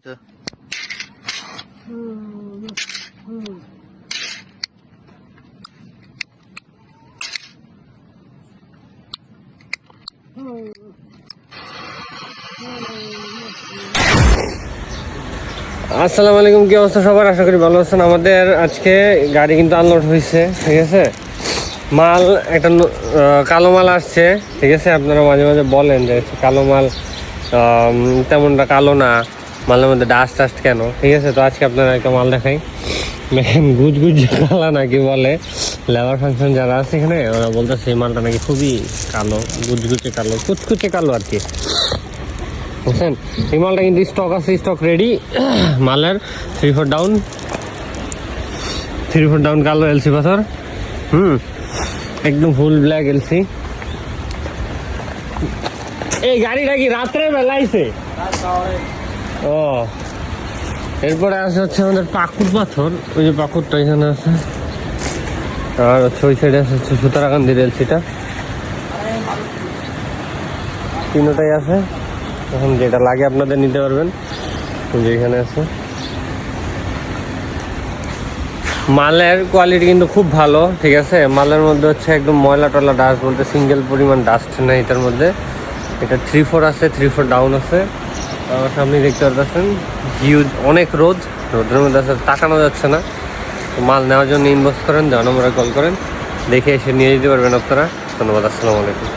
আসসালামু আলাইকুম, কি অবস্থা সবার? আশা করি ভালো আছেন। আমাদের আজকে গাড়ি কিন্তু আনলোড হয়েছে, ঠিক আছে। মাল একটা কালো মাল আসছে, ঠিক আছে। আপনারা মাঝে মাঝে বলেন যে কালো মাল তেমনটা কালো না, মালের মধ্যে ডাস্ট টাস্ট কেন, ঠিক আছে। তো আজকে আপনারা একটা মাল দেখাই, দেখেন গুজগুজ কালা নাকি বলে। লেবার ফাংশন যারা আছে এখানে ওরা বলতেছে এই মালটা নাকি খুবই কালো, গুজগুজে কালো, কুচকুচে কালো আর কি, বুঝছেন। এই মালটা কিন্তু স্টক আছে, স্টক রেডি। মালের 3-4 ডাউন কালো এলসি পাথর, একদম ফুল ব্ল্যাক এলসি। এই গাড়িটা কি রাত্রে বেলাইছে? ও, এরপরে আছে হচ্ছে আমাদের পাকুর পাথর, ওই যে পাকুরটা এখানে আছে, আর হচ্ছে ওই সাইডে আছে হচ্ছে সুতারাকান্দির এলসিটা। তিনটাই আছে, এখন যেটা লাগে আপনাদের নিতে পারবেন, যেখানে আছে। মালের কোয়ালিটি কিন্তু খুব ভালো, ঠিক আছে। মালের মধ্যে হচ্ছে একদম ময়লা টলা ডাস্ট বলতে সিঙ্গেল পরিমাণ ডাস্ট নেই এটার মধ্যে। এটা 3-4 আছে, 3-4 ডাউন আছে। আমার সামনে দেখতে পাচ্ছেন হিউজ অনেক রোদের মধ্যে আছে, তাকানো যাচ্ছে না। তো মাল নেওয়ার জন্য ইনবক্স করেন, দেওয়া নম্বরে কল করেন, দেখে এসে নিয়ে যেতে পারবেন আপনারা। ধন্যবাদ, আসসালামু আলাইকুম।